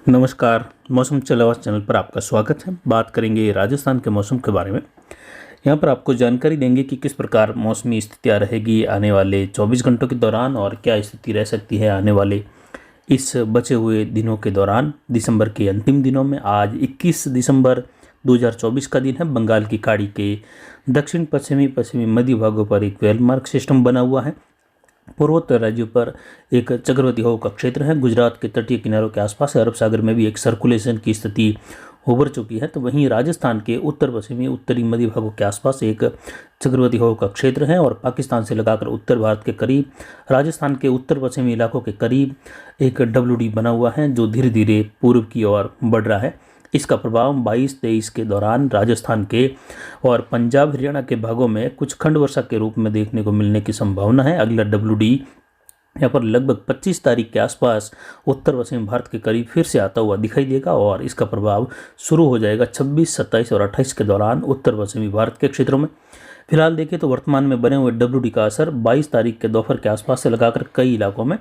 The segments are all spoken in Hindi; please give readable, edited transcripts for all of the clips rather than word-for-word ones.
नमस्कार। मौसम चलावा चैनल पर आपका स्वागत है। बात करेंगे राजस्थान के मौसम के बारे में। यहाँ पर आपको जानकारी देंगे कि किस प्रकार मौसमी स्थितियाँ रहेगी आने वाले 24 घंटों के दौरान और क्या स्थिति रह सकती है आने वाले इस बचे हुए दिनों के दौरान। दिसंबर के अंतिम दिनों में आज 21 दिसंबर 2024 का दिन है। बंगाल की खाड़ी के दक्षिण पश्चिमी मध्य भागों पर एक वेलमार्क सिस्टम बना हुआ है। पूर्वोत्तर राज्यों पर एक चक्रवाती हवा का क्षेत्र है। गुजरात के तटीय किनारों के आसपास अरब सागर में भी एक सर्कुलेशन की स्थिति उभर चुकी है। तो वहीं राजस्थान के उत्तर पश्चिमी उत्तरी मध्य भागों के आसपास एक चक्रवाती हवा का क्षेत्र है और पाकिस्तान से लगाकर उत्तर भारत के करीब राजस्थान के उत्तर पश्चिमी इलाकों के करीब एक डब्ल्यूडी बना हुआ है जो धीरे धीरे पूर्व की ओर बढ़ रहा है। इसका प्रभाव 22-23 के दौरान राजस्थान के और पंजाब हरियाणा के भागों में कुछ खंड वर्षा के रूप में देखने को मिलने की संभावना है। अगला डब्ल्यूडी यहाँ पर लगभग 25 तारीख के आसपास उत्तर पश्चिम भारत के करीब फिर से आता हुआ दिखाई देगा और इसका प्रभाव शुरू हो जाएगा 26, 27 और 28 के दौरान उत्तर पश्चिमी भारत के क्षेत्रों में। फिलहाल देखें तो वर्तमान में बने हुए डब्ल्यूडी का असर 22 तारीख के दोपहर के आसपास से लगाकर कई इलाकों में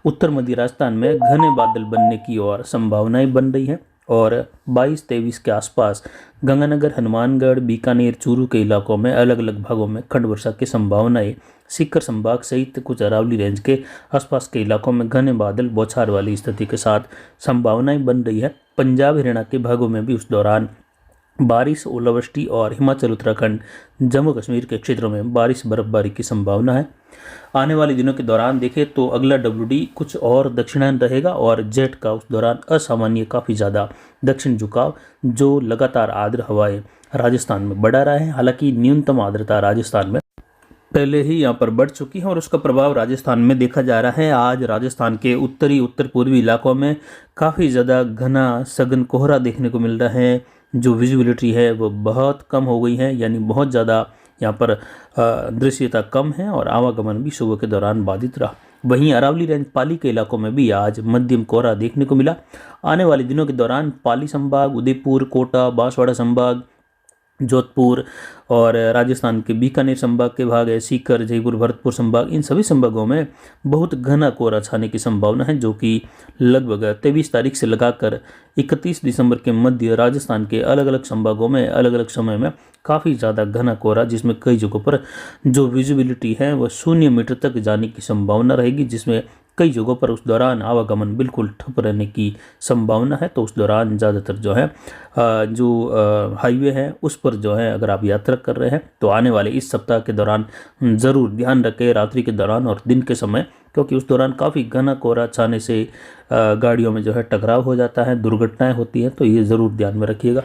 उत्तर मध्य राजस्थान में घने बादल बनने की और संभावनाएं बन रही हैं और 22-23 के आसपास गंगानगर, हनुमानगढ़, बीकानेर, चूरू के इलाकों में अलग अलग भागों में खंड वर्षा की संभावनाएं। सीकर संभाग सहित कुछ अरावली रेंज के आसपास के इलाकों में घने बादल बौछार वाली स्थिति के साथ संभावनाएं बन रही है। पंजाब हरियाणा के भागों में भी उस दौरान बारिश, ओलावृष्टि और हिमाचल, उत्तराखंड, जम्मू कश्मीर के क्षेत्रों में बारिश बर्फबारी की संभावना है। आने वाले दिनों के दौरान देखें तो अगला डब्ल्यूडी कुछ और दक्षिणायन रहेगा और जेट का उस दौरान असामान्य काफ़ी ज़्यादा दक्षिण झुकाव जो लगातार आर्द्र हवाएं राजस्थान में बढ़ा रहा है। हालांकि न्यूनतम आर्द्रता राजस्थान में पहले ही यहाँ पर बढ़ चुकी है और उसका प्रभाव राजस्थान में देखा जा रहा है। आज राजस्थान के उत्तरी उत्तर पूर्वी इलाकों में काफ़ी ज़्यादा घना सघन कोहरा देखने को मिल रहा है। जो विजिबिलिटी है वो बहुत कम हो गई है, यानी बहुत ज़्यादा यहाँ पर दृश्यता कम है और आवागमन भी सुबह के दौरान बाधित रहा। वहीं अरावली रेंज पाली के इलाकों में भी आज मध्यम कोहरा देखने को मिला। आने वाले दिनों के दौरान पाली संभाग, उदयपुर, कोटा, बांसवाड़ा संभाग, जोधपुर और राजस्थान के बीकानेर संभाग के भाग है, सीकर, जयपुर, भरतपुर संभाग, इन सभी संभागों में बहुत घना कोहरा छाने की संभावना है जो कि लगभग 23 तारीख से लगाकर 31 दिसंबर के मध्य राजस्थान के अलग अलग संभागों में अलग अलग समय में काफ़ी ज़्यादा घना कोहरा, जिसमें कई जगहों पर जो विजिबिलिटी है वह 0 मीटर तक जाने की संभावना रहेगी, जिसमें कई जगहों पर उस दौरान आवागमन बिल्कुल ठप रहने की संभावना है। तो उस दौरान ज़्यादातर जो है हाईवे है उस पर जो है अगर आप यात्रा कर रहे हैं तो आने वाले इस सप्ताह के दौरान ज़रूर ध्यान रखें रात्रि के दौरान और दिन के समय, क्योंकि उस दौरान काफ़ी घना कोहरा छाने से गाड़ियों में जो है टकराव हो जाता है, दुर्घटनाएं होती हैं, तो ये ज़रूर ध्यान में रखिएगा।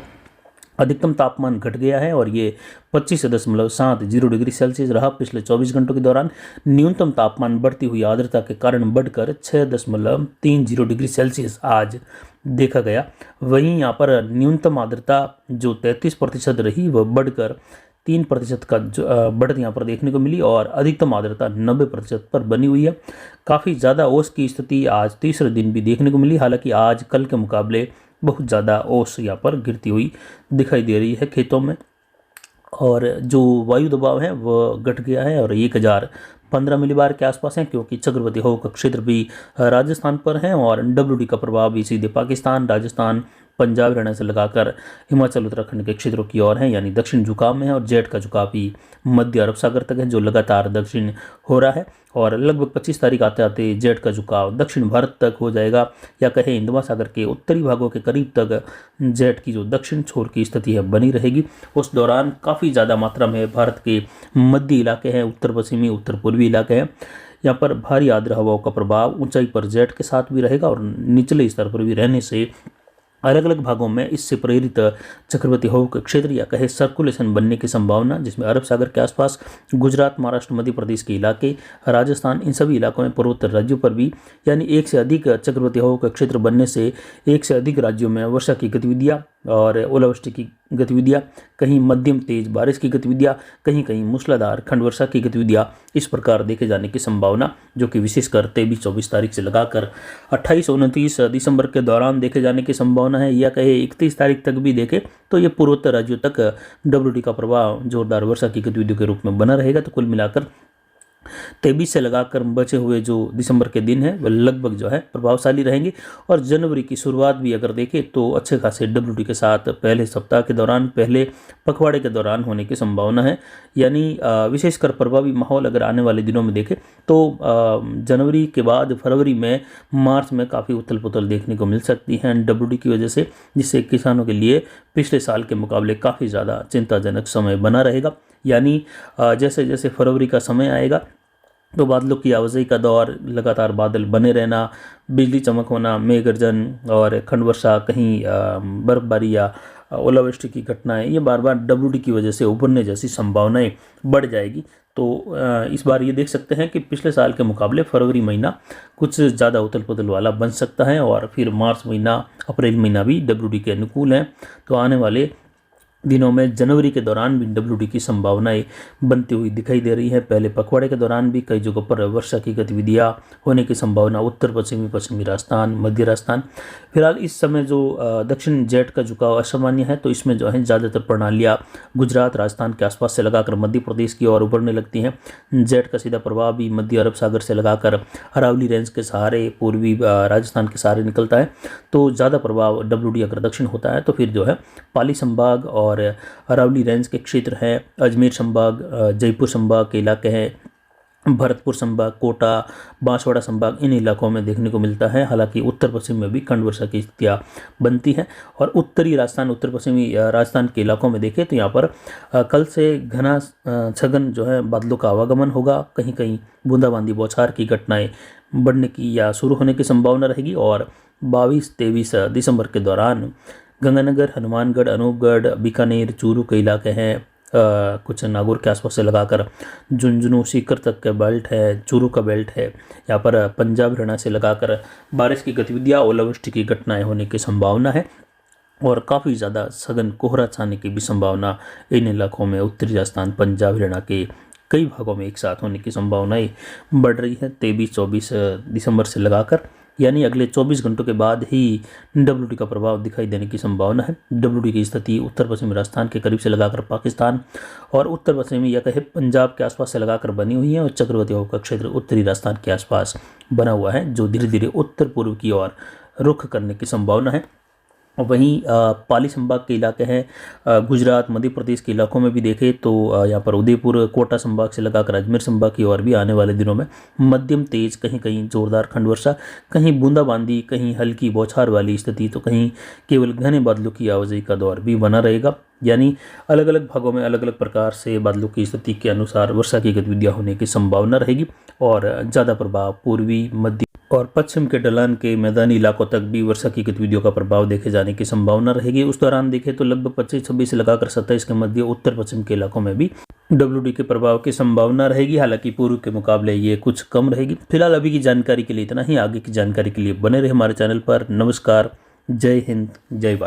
अधिकतम तापमान घट गया है और ये 25.70 डिग्री सेल्सियस रहा पिछले 24 घंटों के दौरान। न्यूनतम तापमान बढ़ती हुई आर्द्रता के कारण बढ़कर 6.30 डिग्री सेल्सियस आज देखा गया। वहीं यहाँ पर न्यूनतम आर्द्रता जो 33% रही वह बढ़कर 3% का बढ़त यहाँ पर देखने को मिली और अधिकतम आर्द्रता 90% पर बनी हुई है। काफ़ी ज़्यादा ओस की स्थिति आज तीसरे दिन भी देखने को मिली। हालांकि आज कल के मुकाबले बहुत ज़्यादा ओस यहाँ पर गिरती हुई दिखाई दे रही है खेतों में और जो वायु दबाव है वह घट गया है और 1015 मिलीबार के आसपास है, क्योंकि चक्रवाती हवा का क्षेत्र भी राजस्थान पर है और डब्ल्यूडी का प्रभाव भी सीधे पाकिस्तान, राजस्थान, पंजाब, हरियाणा से लगाकर हिमाचल, उत्तराखंड के क्षेत्रों की ओर है, यानी दक्षिण झुकाव में है और जेट का झुकाव भी मध्य अरब सागर तक है जो लगातार दक्षिण हो रहा है और लगभग 25 तारीख आते आते जेट का झुकाव दक्षिण भारत तक हो जाएगा, या कहें हिंद महासागर के उत्तरी भागों के करीब तक जेट की जो दक्षिण छोर की स्थिति है बनी रहेगी। उस दौरान काफ़ी ज़्यादा मात्रा में भारत के मध्य इलाके हैं, उत्तर पश्चिमी, उत्तर पूर्वी इलाके हैं, यहाँ पर भारी आर्द्र हवाओं का प्रभाव ऊंचाई पर जेट के साथ भी रहेगा और निचले स्तर पर भी रहने से अलग अलग भागों में इससे प्रेरित चक्रवाती हवा के क्षेत्र या कहे सर्कुलेशन बनने की संभावना, जिसमें अरब सागर के आसपास गुजरात, महाराष्ट्र, मध्य प्रदेश के इलाके, राजस्थान, इन सभी इलाकों में पूर्वोत्तर राज्यों पर भी यानी एक से अधिक चक्रवाती हवा का क्षेत्र बनने से एक से अधिक राज्यों में वर्षा की गतिविधियाँ और ओलावृष्टि की गतिविधियाँ, कहीं मध्यम तेज बारिश की गतिविधियाँ, कहीं कहीं मूसलाधार खंड वर्षा की गतिविधियाँ इस प्रकार देखे जाने की संभावना, जो कि विशेषकर 23-24 तारीख से लगाकर 28-29 दिसंबर के दौरान देखे जाने की संभावना है, या कहे 31 तारीख तक भी देखे तो ये पूर्वोत्तर राज्यों तक डब्ल्यूडी का प्रभाव जोरदार वर्षा की गतिविधियों के रूप में बना रहेगा। तो कुल मिलाकर 23 से लगाकर बचे हुए जो दिसंबर के दिन हैं वह लगभग जो है प्रभावशाली रहेंगे। और जनवरी की शुरुआत भी अगर देखें तो अच्छे खासे डब्ल्यूटी के साथ पहले सप्ताह के दौरान, पहले पखवाड़े के दौरान होने की संभावना है। यानी विशेषकर प्रभावी माहौल अगर आने वाले दिनों में देखें तो जनवरी के बाद फरवरी में, मार्च में काफ़ी उथल पुथल देखने को मिल सकती है डब्ल्यूटी की वजह से, जिससे किसानों के लिए पिछले साल के मुकाबले काफ़ी ज़्यादा चिंताजनक समय बना रहेगा। यानी जैसे जैसे फरवरी का समय आएगा तो बादलों की आवाजाही का दौर, लगातार बादल बने रहना, बिजली चमक होना, मेघ गर्जन और खंड वर्षा, कहीं बर्फबारी या ओलावृष्टि की घटनाएं, ये बार बार डब्ल्यूडी की वजह से उभरने जैसी संभावनाएं बढ़ जाएगी। तो इस बार ये देख सकते हैं कि पिछले साल के मुकाबले फरवरी महीना कुछ ज़्यादा उथल पुथल वाला बन सकता है और फिर मार्च महीना, अप्रैल महीना भी डब्ल्यूडी के अनुकूल हैं। तो आने वाले दिनों में जनवरी के दौरान भी डब्ल्यूडी की संभावनाएं बनती हुई दिखाई दे रही है। पहले पखवाड़े के दौरान भी कई जगहों पर वर्षा की गतिविधियां होने की संभावना, उत्तर पश्चिमी राजस्थान, मध्य राजस्थान। फिलहाल इस समय जो दक्षिण जेट का झुकाव असामान्य है, तो इसमें जो है ज़्यादातर प्रणालियाँ गुजरात, राजस्थान के आसपास से लगाकर मध्य प्रदेश की ओर उभरने लगती हैं। जेट का सीधा प्रभाव भी मध्य अरब सागर से लगाकर अरावली रेंज के सहारे पूर्वी राजस्थान के सहारे निकलता है। तो ज़्यादा प्रभाव डब्ल्यूडी अगर दक्षिण होता है तो फिर जो है पाली संभाग और अरावली रेंज के क्षेत्र हैं, अजमेर संभाग, जयपुर संभाग के इलाके हैं, भरतपुर संभाग, कोटा, बांसवाड़ा संभाग, इन इलाकों में देखने को मिलता है। हालांकि उत्तर पश्चिम में भी खंड वर्षा की स्थितियाँ बनती हैं। और उत्तरी राजस्थान, उत्तर पश्चिमी राजस्थान के इलाकों में देखें तो यहाँ पर कल से घना सघन जो है बादलों का आवागमन होगा। कहीं कहीं बूंदाबांदी, बौछार की घटनाएं बढ़ने की या शुरू होने की संभावना रहेगी। और 22-23 दिसंबर के दौरान गंगानगर, हनुमानगढ़, अनूपगढ़, बीकानेर, चूरू के इलाके हैं, कुछ नागौर के आसपास से लगाकर झुंझुनू, सीकर तक का बेल्ट है, चूरू का बेल्ट है, यहाँ पर पंजाब, हरियाणा से लगाकर बारिश की गतिविधियाँ, ओलावृष्टि की घटनाएं होने की संभावना है। और काफ़ी ज़्यादा सघन कोहरा छाने की भी संभावना इन इलाकों में, उत्तरी राजस्थान, पंजाब, हरियाणा के कई भागों में एक साथ होने की संभावनाएं बढ़ रही है 23-24 दिसंबर से लगाकर। यानी अगले 24 घंटों के बाद ही डब्ल्यूडी का प्रभाव दिखाई देने की संभावना है। डब्ल्यूडी की स्थिति उत्तर पश्चिमी राजस्थान के करीब से लगाकर पाकिस्तान और उत्तर पश्चिमी या कहे पंजाब के आसपास से लगाकर बनी हुई है। और चक्रवाती हवा का क्षेत्र उत्तरी राजस्थान के आसपास बना हुआ है, जो धीरे धीरे उत्तर पूर्व की ओर रुख करने की संभावना है। और वहीं पाली संभाग के इलाके हैं, गुजरात, मध्य प्रदेश के इलाकों में भी देखें तो यहाँ पर उदयपुर, कोटा संभाग से लगाकर अजमेर संभाग की ओर भी आने वाले दिनों में मध्यम तेज, कहीं कहीं जोरदार खंड वर्षा, कहीं बूंदाबांदी, कहीं हल्की बौछार वाली स्थिति, तो कहीं केवल घने बादलों की आवाजाही का दौर भी बना रहेगा। यानी अलग अलग भागों में अलग अलग प्रकार से बादलों की स्थिति के अनुसार वर्षा की गतिविधियाँ होने की संभावना रहेगी। और ज़्यादा प्रभाव पूर्वी, मध्य और पश्चिम के ढलान के मैदानी इलाकों तक भी वर्षा की गतिविधियों का प्रभाव देखे जाने की संभावना रहेगी। उस दौरान देखें तो लगभग 25-26 से लगाकर 27 के मध्य उत्तर पश्चिम के इलाकों में भी डब्ल्यूडी के प्रभाव की संभावना रहेगी। हालांकि पूर्व के मुकाबले ये कुछ कम रहेगी। फिलहाल अभी की जानकारी के लिए इतना ही। आगे की जानकारी के लिए बने रहे हमारे चैनल पर। नमस्कार, जय हिंद, जय भारत।